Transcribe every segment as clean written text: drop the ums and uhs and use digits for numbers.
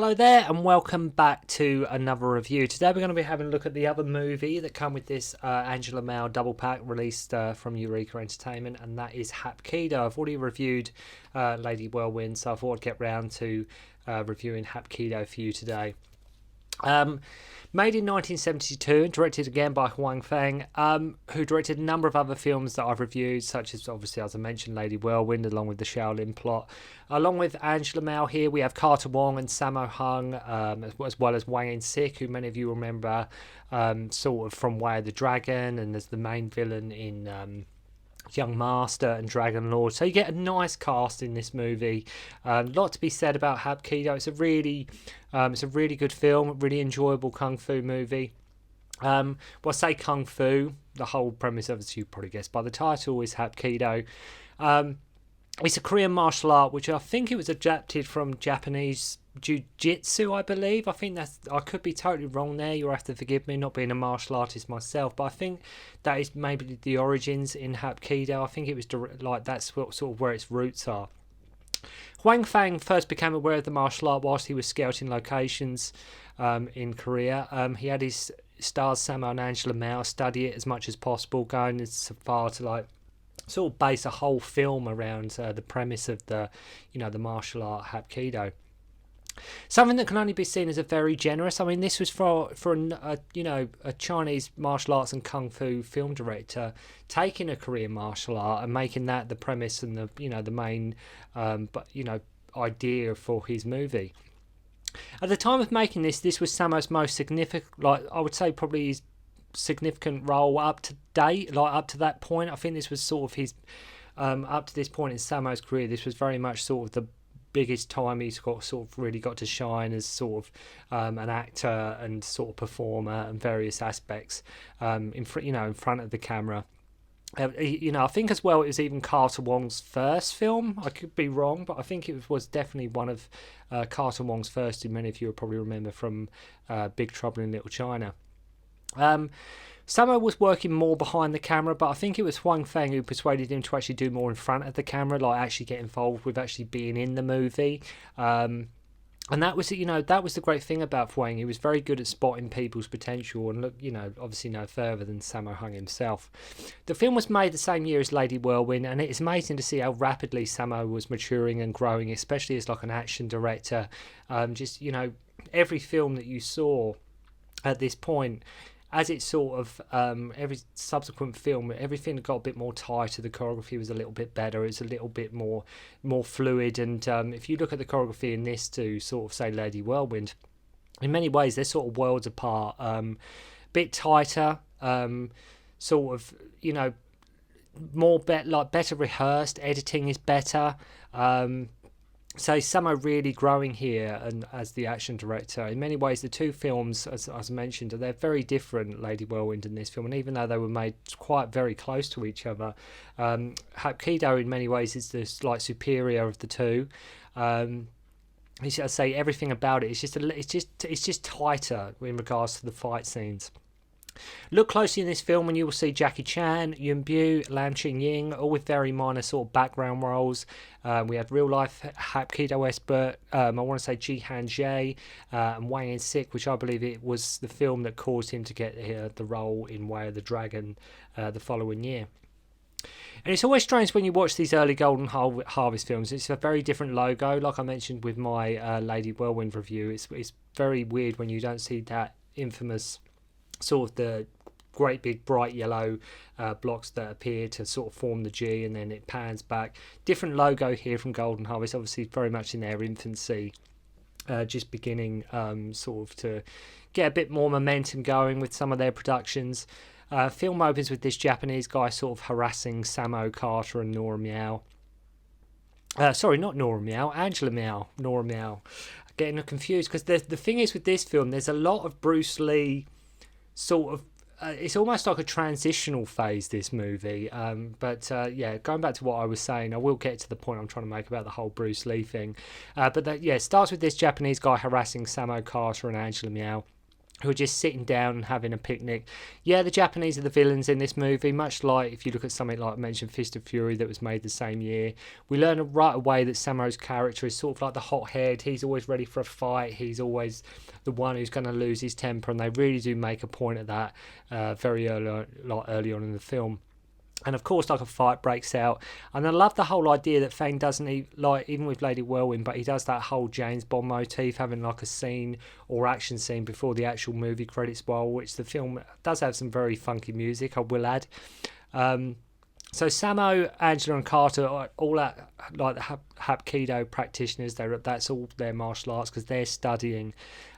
Hello there and welcome back to another review. Today we're going to be having a look at the other movie that come with this Angela Mao double pack released from Eureka Entertainment, and that is Hapkido. I've already reviewed Lady Whirlwind, so I thought I'd get round to reviewing Hapkido for you today. Made in 1972 and directed again by Feng, who directed a number of other films that I've reviewed, such as, obviously, as I mentioned, Lady Whirlwind, along with the Shaolin plot. Along with Angela Mao here, we have Wong and Sammo Hung, as well as Wang In-shik, who many of you remember sort of from Way of the Dragon, and as the main villain in Young Master and Dragon Lord. So you get a nice cast in this movie. A lot to be said about Hapkido. It's a really good film, really enjoyable kung fu movie. Well, I say kung fu, the whole premise of it, you probably guessed by the title, is Hapkido. It's a Korean martial art, which I think it was adapted from Japanese jiu-jitsu, I believe. I could be totally wrong there. You'll have to forgive me, not being a martial artist myself, but I think that is maybe the origins in Hapkido. I think it was that's sort of where its roots are. Hwang first became aware of the martial art whilst he was scouting locations in Korea. He had his stars Sammo and Angela Mao study it as much as possible, going as far to sort of base a whole film around the premise of the martial art Hapkido. Something that can only be seen as a very generous. I mean, this was for a Chinese martial arts and kung fu film director taking a Korean martial art and making that the premise and the main idea for his movie. At the time of making this was Sammo's most significant, I would say probably his significant role up to date, up to that point. I think this was sort of his up to this point in Sammo's career, this was very much sort of the biggest time he's really got to shine as sort of an actor and sort of performer and various aspects in front of the camera. I think as well it was even Wong's first film. I could be wrong, but I think it was definitely one of Wong's first, who many of you will probably remember from Big Trouble in Little China. Sammo was working more behind the camera, but I think it was Feng who persuaded him to actually do more in front of the camera, actually get involved with actually being in the movie. And that was the great thing about Hwang. He was very good at spotting people's potential and obviously no further than Sammo Hung himself. The film was made the same year as Lady Whirlwind, and it is amazing to see how rapidly Sammo was maturing and growing, especially as an action director. Every film that you saw at this point, as it sort of every subsequent film, everything got a bit more tighter. The choreography was a little bit better. It's a little bit more fluid. And if you look at the choreography in this to sort of say Lady Whirlwind, in many ways they're sort of worlds apart. Bit tighter, sort of more better rehearsed. Editing is better. So Sammo really growing here and as the action director. In many ways, the two films, as mentioned, they're very different, Lady Whirlwind and this film. And even though they were made quite very close to each other, Hapkido in many ways is the superior of the two. I say everything about it. It's just tighter in regards to the fight scenes. Look closely in this film and you will see Jackie Chan, Yuen Bu, Lam Ching Ying, all with very minor sort of background roles. We had real life Hapkido expert, I want to say Ji Han Jae, and Wang In-shik, which I believe it was the film that caused him to get the role in Way of the Dragon the following year. And it's always strange when you watch these early Golden Harvest films. It's a very different logo, like I mentioned with my Lady Whirlwind review. It's very weird when you don't see that infamous sort of the great big bright yellow blocks that appear to sort of form the G, and then it pans back. Different logo here from Golden Harvest, obviously very much in their infancy, just beginning sort of to get a bit more momentum going with some of their productions. Film opens with this Japanese guy sort of harassing Sammo, Carter and Nora Meow. Sorry, not Nora Meow, Angela Meow, Nora Meow. Getting confused because the thing is with this film, there's a lot of Bruce Lee sort of it's almost like a transitional phase, this movie, but going back to what I was saying, I will get to the point I'm trying to make about the whole Bruce Lee thing, it starts with this Japanese guy harassing Sammo, Carter and Angela Meow, who are just sitting down and having a picnic. Yeah, the Japanese are the villains in this movie, much like if you look at something like I mentioned, Fist of Fury, that was made the same year. We learn right away that Sammo's character is sort of like the hothead. He's always ready for a fight. He's always the one who's going to lose his temper, and they really do make a point of that very early on in the film. And of course, like, a fight breaks out, and I love the whole idea that Feng doesn't like, even with Lady Whirlwind, but he does that whole James Bond motif, having like a scene or action scene before the actual movie credits roll, which the film does have some very funky music, I will add. So Sammo, Angela, and Carter are all at like the Hapkido practitioners. That's all their martial arts, because they're studying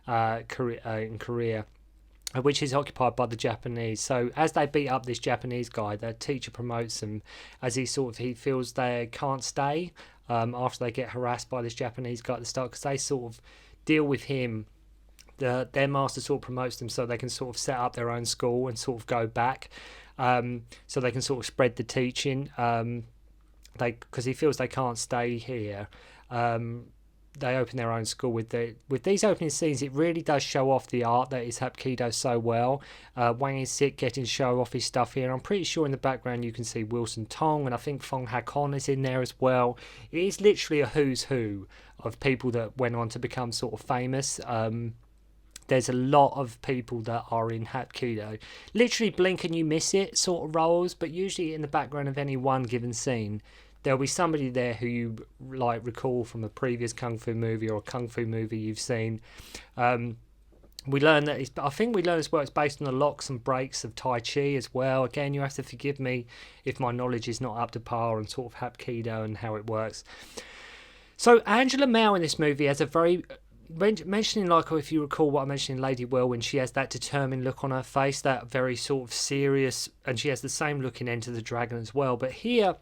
in Korea, which is occupied by the Japanese. So as they beat up this Japanese guy, the teacher promotes them, as he feels they can't stay after they get harassed by this Japanese guy at the start, because they sort of deal with him. Their master sort of promotes them so they can sort of set up their own school and sort of go back, so they can sort of spread the teaching. Because he feels they can't stay here. They open their own school with these opening scenes. It really does show off the art that is Hapkido so well. Wang In-shik getting to show off his stuff here. And I'm pretty sure in the background you can see Wilson Tong, and I think Feng Hakon is in there as well. It is literally a who's who of people that went on to become sort of famous. There's a lot of people that are in Hapkido. Literally blink and you miss it sort of roles, but usually in the background of any one given scene, there'll be somebody there who you like recall from a previous kung fu movie or a kung fu movie you've seen. We learn that it's based on the locks and breaks of Tai Chi as well. Again, you have to forgive me if my knowledge is not up to par on sort of Hapkido and how it works. So Angela Mao in this movie has a very, mentioning, like, if you recall what I mentioned in Lady Whirlwind, she has that determined look on her face, that very sort of serious, and she has the same look in Enter the Dragon as well. But here,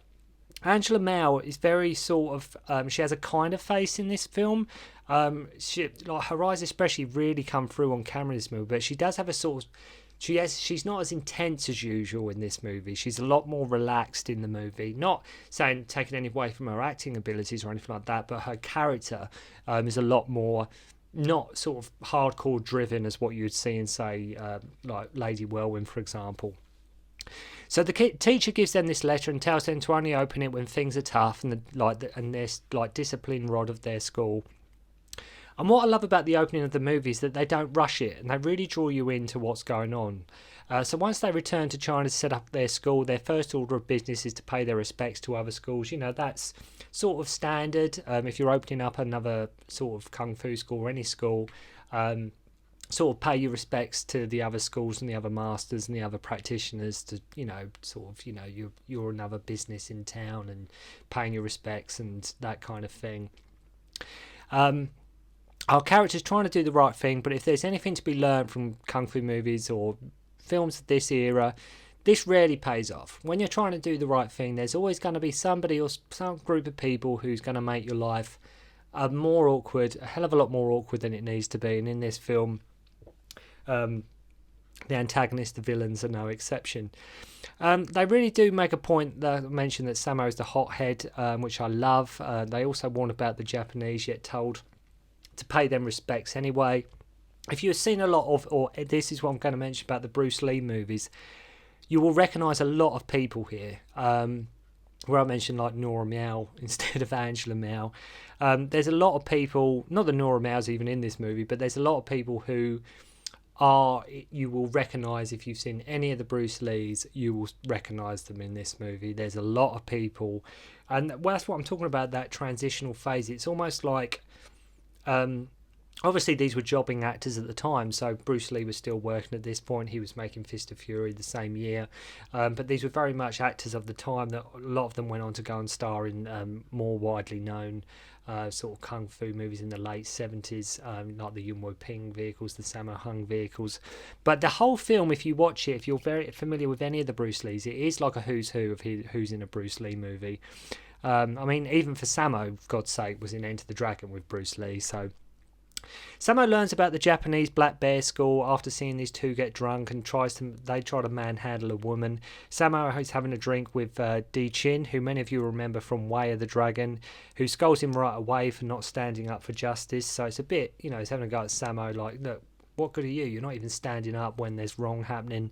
Angela Mao is very sort of, she has a kind of face in this film. Her eyes especially really come through on camera in this movie, but she does have a sort of, she's not as intense as usual in this movie. She's a lot more relaxed in the movie. Not saying taking any away from her acting abilities or anything like that, but her character is a lot more not sort of hardcore driven as what you'd see in, say, like Lady Whirlwind, for example. So the teacher gives them this letter and tells them to only open it when things are tough and this like discipline rod of their school. And what I love about the opening of the movie is that they don't rush it and they really draw you into what's going on. So once they return to China to set up their school, their first order of business is to pay their respects to other schools. You know, that's sort of standard. If you're opening up another sort of kung fu school or any school, sort of pay your respects to the other schools and the other masters and the other practitioners, to, you know, sort of, you know, you're another business in town and paying your respects and that kind of thing. Our character's trying to do the right thing, but if there's anything to be learned from kung fu movies or films of this era, this rarely pays off. When you're trying to do the right thing, there's always going to be somebody or some group of people who's going to make your life a hell of a lot more awkward than it needs to be. And in this film, the antagonist, the villains, are no exception. They really do make a point that mention that Sammo is the hothead, which I love. They also warn about the Japanese, yet told to pay them respects anyway. If you've seen a lot of, or this is what I'm going to mention about the Bruce Lee movies, you will recognise a lot of people here. Where I mentioned like Nora Miao instead of Angela Mao. There's a lot of people, not that Nora Miao's even in this movie, but there's a lot of people who you will recognise. If you've seen any of the Bruce Lees, you will recognise them in this movie. There's a lot of people, and that's what I'm talking about, that transitional phase. It's almost like, obviously these were jobbing actors at the time, so Bruce Lee was still working at this point. He was making Fist of Fury the same year, but these were very much actors of the time. That a lot of them went on to go and star in more widely known sort of kung fu movies in the late 70s, like the Yuen Woo Ping vehicles, the Sammo Hung vehicles. But the whole film, if you watch it, if you're very familiar with any of the Bruce Lees, it is like a who's who of who's in a Bruce Lee movie. I mean, even for Sammo, for God's sake, was in Enter the Dragon with Bruce Lee. So Sammo learns about the Japanese Black Bear School after seeing these two get drunk, and they try to manhandle a woman. Sammo is having a drink with Di Chin, who many of you remember from Way of the Dragon, who scolds him right away for not standing up for justice. So it's a bit, you know, he's having a go at Sammo, like, look, what good are you? You're not even standing up when there's wrong happening.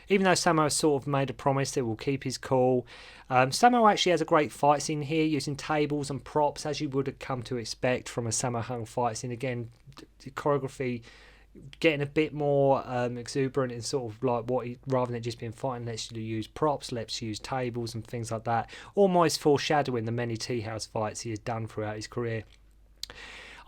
Even though Sammo sort of made a promise that will keep his cool. Sammo actually has a great fight scene here, using tables and props, as you would have come to expect from a Sammo Hung fight scene. Again, the choreography getting a bit more exuberant in sort of like what he, rather than just being fighting, lets you use props, lets you use tables and things like that, almost foreshadowing the many tea house fights he has done throughout his career.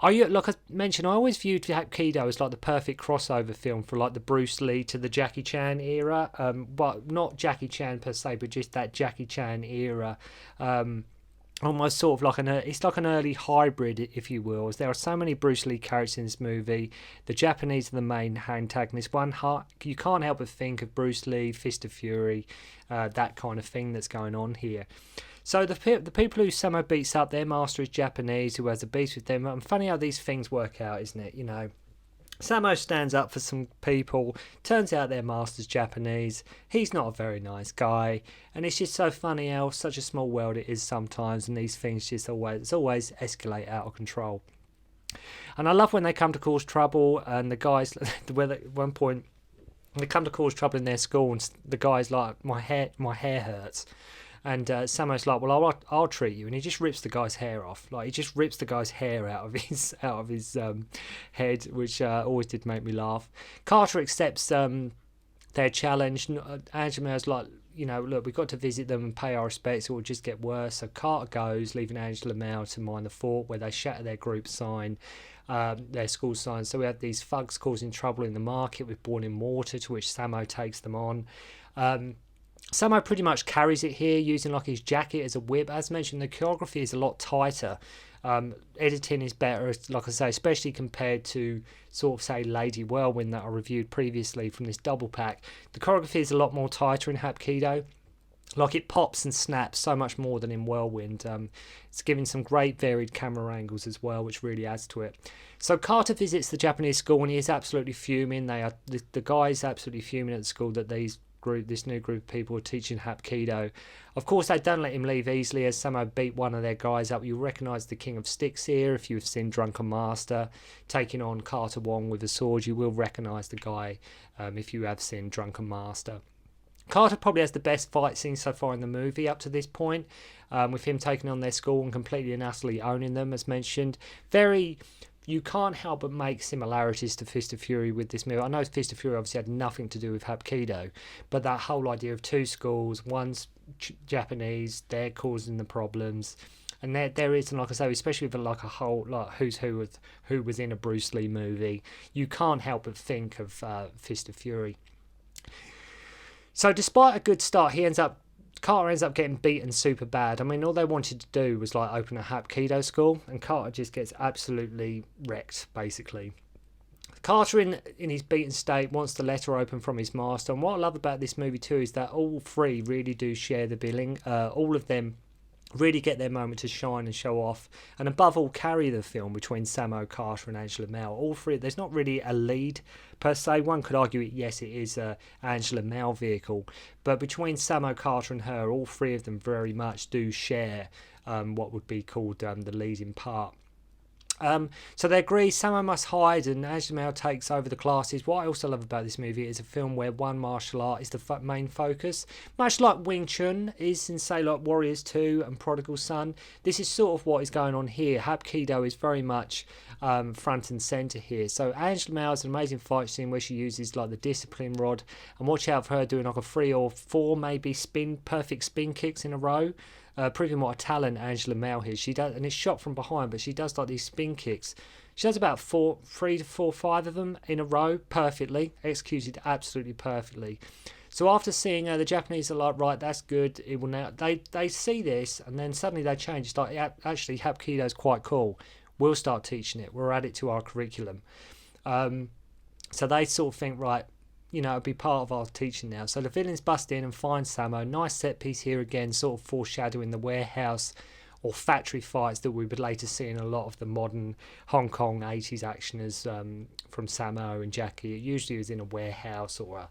Like I mentioned, I always viewed Hapkido as like the perfect crossover film for like the Bruce Lee to the Jackie Chan era, but not Jackie Chan per se, but just that Jackie Chan era. Almost sort of like it's like an early hybrid, if you will, as there are so many Bruce Lee characters in this movie. The Japanese are the main antagonist. You can't help but think of Bruce Lee, Fist of Fury, that kind of thing that's going on here. So the people who Sammo beats up, their master is Japanese, who has a beef with them. And funny how these things work out, isn't it? You know, Sammo stands up for some people. Turns out their master's Japanese. He's not a very nice guy, and it's just so funny how such a small world it is sometimes, and these things just always escalate out of control. And I love when they come to cause trouble, and the guys, at one point, they come to cause trouble in their school, and the guy's like, "My hair hurts." And Sammo's like, "Well, I'll treat you," and he just rips the guy's hair off. Like, he just rips the guy's hair out of his head, which always did make me laugh. Carter accepts their challenge. Angela Mao's like, look, we've got to visit them and pay our respects, or it will just get worse. So Carter goes, leaving Angela Mao to mind the fort, where they shatter their group sign, their school sign. So we have these thugs causing trouble in the market with boiling water, to which Sammo takes them on. Sammo pretty much carries it here, using like his jacket as a whip. As mentioned, the choreography is a lot tighter. Editing is better, like I say, especially compared to sort of say Lady Whirlwind that I reviewed previously from this double pack. The choreography is a lot more tighter in Hapkido. Like, it pops and snaps so much more than in Whirlwind. It's giving some great varied camera angles as well, which really adds to it. So Carter visits the Japanese school, and he is absolutely fuming. The guy's absolutely fuming at the school that this new group of people are teaching Hapkido. Of course, they don't let him leave easily, as Sammo beat one of their guys up. You'll recognise the King of Sticks here if you've seen Drunken Master taking on Carter Wong with a sword. You will recognise the guy if you have seen Drunken Master. Carter probably has the best fight scene so far in the movie up to this point, with him taking on their school and completely and utterly owning them, as mentioned. You can't help but make similarities to Fist of Fury with this movie. I know Fist of Fury obviously had nothing to do with Hapkido, but that whole idea of two schools, one's Japanese, they're causing the problems, and there is, and like I say, especially with like a whole like who's who was in a Bruce Lee movie, you can't help but think of Fist of Fury. So despite a good start, Carter ends up getting beaten super bad. I mean, all they wanted to do was like open a Hapkido school, and Carter just gets absolutely wrecked, basically. Carter, in his beaten state, wants the letter open from his master, and what I love about this movie too is that all three really do share the billing. All of them really get their moment to shine and show off, and above all carry the film between Sammo, Carter and Angela Mao. All three, there's not really a lead per se. One could argue yes, it is a Angela Mao vehicle, but between Sammo, Carter and her, all three of them very much do share what would be called the leading part. So they agree Sammo must hide, and Angela Mao takes over the classes. What I also love about this movie is a film where one martial art is the main focus, much like Wing Chun is in, say, like Warriors 2 and Prodigal Son. This is sort of what is going on here. Hapkido is very much front and centre here. So Angela Mao has an amazing fight scene where she uses like the discipline rod, and watch out for her doing like a 3 or 4 maybe perfect spin kicks in a row. Proving what a talent Angela Mao is. She does, and it's shot from behind, but she does like these spin kicks. She does about 3 to 4, 5 of them in a row, perfectly executed, absolutely perfectly. So after seeing her, the Japanese are like, right, that's good. It will now. They see this, and then suddenly they change. It's like, actually, Hapkido's quite cool. We'll start teaching it. We'll add it to our curriculum. So they sort of think, right, it'll be part of our teaching now. So the villains bust in and find Sammo. Nice set piece here again, sort of foreshadowing the warehouse or factory fights that we would later see in a lot of the modern Hong Kong 80s actioners from Sammo and Jackie. It usually was in a warehouse or a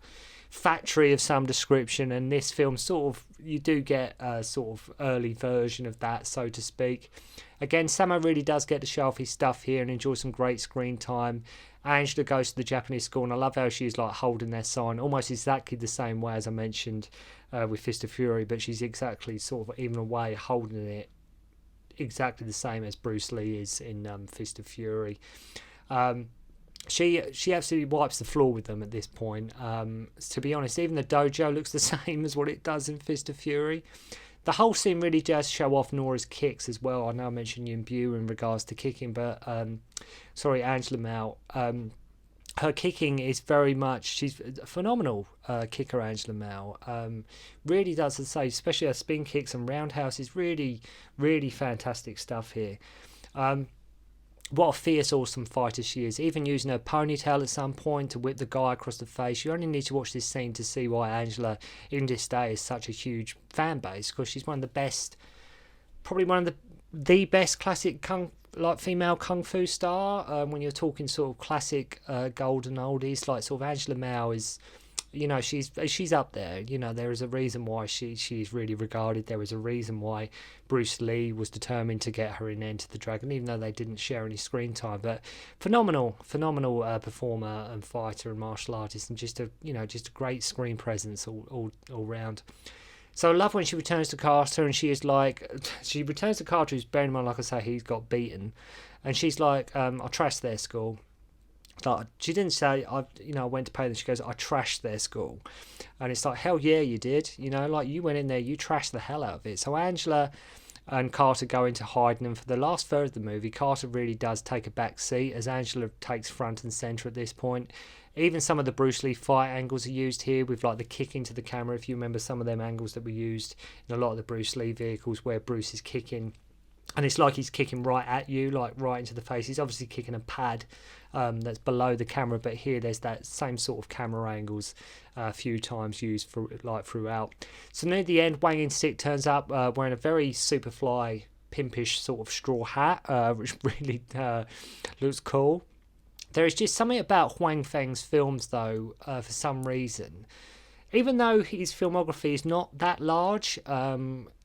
factory of some description, and this film sort of, you do get a sort of early version of that, so to speak. Again, Sammo really does get to show off his stuff here and enjoy some great screen time. Angela goes to the Japanese school, and I love how she's like holding their sign almost exactly the same way as I mentioned with Fist of Fury, but she's exactly sort of even away holding it exactly the same as Bruce Lee is in Fist of Fury. She absolutely wipes the floor with them at this point. To be honest, even the dojo looks the same as what it does in Fist of Fury. The whole scene really does show off Nora's kicks as well. I know I mentioned Yuen Bu in regards to kicking, but Angela Mao. Her kicking is very much, she's a phenomenal kicker, Angela Mao. Really does, as I say, especially her spin kicks and roundhouses, really, really fantastic stuff here. What a fierce, awesome fighter she is. Even using her ponytail at some point to whip the guy across the face. You only need to watch this scene to see why Angela, in this day, is such a huge fan base, because she's one of the best, probably one of the best classic female kung fu star. When you're talking sort of classic golden oldies, like sort of Angela Mao is, you know, she's up there. You know, there is a reason why she's really regarded. There is a reason why Bruce Lee was determined to get her in Enter the Dragon, even though they didn't share any screen time. But phenomenal performer and fighter and martial artist, and just a great screen presence all round. So I love when she returns to Carter, and she returns to Carter, who's, bearing in mind, like I say, he's got beaten, and she's like, I trashed their school. Like, she didn't say I went to pay them. She goes, I trashed their school, and it's like, hell yeah, you did. You know, like, you went in there, you trashed the hell out of it. So Angela and Carter go into hiding, and for the last third of the movie, Carter really does take a back seat as Angela takes front and centre at this point. Even some of the Bruce Lee fight angles are used here, with like the kick into the camera. If you remember some of them angles that were used in a lot of the Bruce Lee vehicles, where Bruce is kicking, and it's like he's kicking right at you, like right into the face. He's obviously kicking a pad that's below the camera, but here there's that same sort of camera angles a few times used throughout. So near the end, Wang In-shik turns up wearing a very Superfly pimpish sort of straw hat, which really looks cool. There is just something about Huang Feng's films, though, for some reason. Even though his filmography is not that large,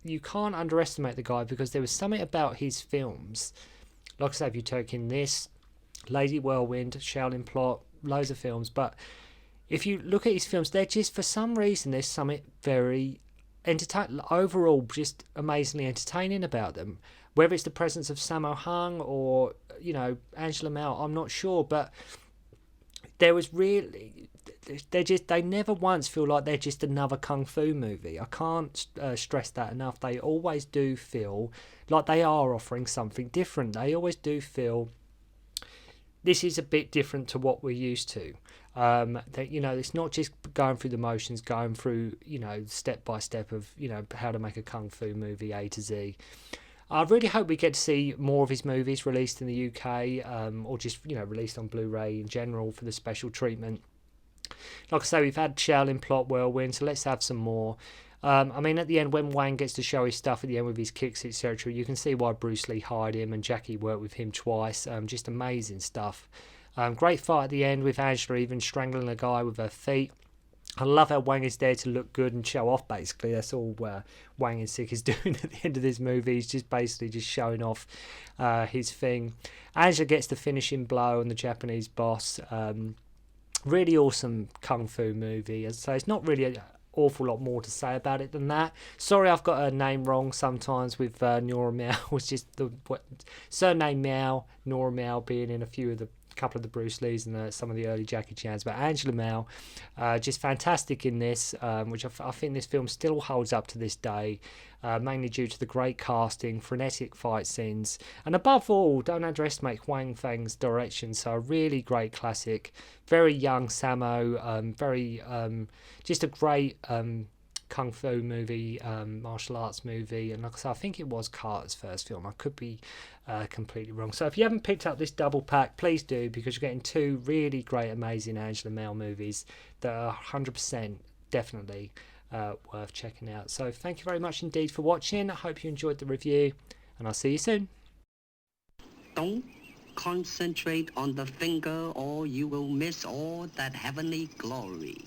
you can't underestimate the guy, because there was something about his films. Like I say, if you take in this, Lady Whirlwind, Shaolin Plot, loads of films, but if you look at his films, they're just, for some reason, there's something very overall just amazingly entertaining about them. Whether it's the presence of Sammo Hung or, you know, Angela Mao, I'm not sure, but there was really, they never once feel like they're just another kung fu movie. I can't stress that enough. They always do feel like they are offering something different. They always do feel this is a bit different to what we're used to. That, you know, it's not just going through the motions, going through, you know, step by step of, you know, how to make a kung fu movie A to Z. I really hope we get to see more of his movies released in the UK, or just, you know, released on Blu-ray in general for the special treatment. Like I say, we've had Shaolin Plot, Whirlwind, so let's have some more. I mean, at the end, when Wang gets to show his stuff at the end with his kicks, etc., you can see why Bruce Lee hired him, and Jackie worked with him twice. Just amazing stuff. Great fight at the end with Angela even strangling a guy with her feet. I love how Wang is there to look good and show off, basically. That's all Wang In-shik is doing at the end of this movie. He's just basically just showing off his thing. Angela gets the finishing blow on the Japanese boss. Really awesome kung fu movie. As I say, it's not really an awful lot more to say about it than that. Sorry, I've got her name wrong sometimes with Nora Mao. It's just the surname Mao, Nora Mao being in couple of the Bruce Lees and some of the early Jackie Chans. But Angela Mao, just fantastic in this, which I think this film still holds up to this day, mainly due to the great casting, frenetic fight scenes, and above all, don't underestimate Huang Feng's direction. So a really great classic, very young Sammo, just a great kung fu movie, martial arts movie, and like I said, I think it was Carter's first film. I could be completely wrong. So if you haven't picked up this double pack, please do, because you're getting two really great, amazing Angela Mao movies that are 100% definitely worth checking out. So thank you very much indeed for watching. I hope you enjoyed the review, and I'll see you soon. Don't concentrate on the finger, or you will miss all that heavenly glory.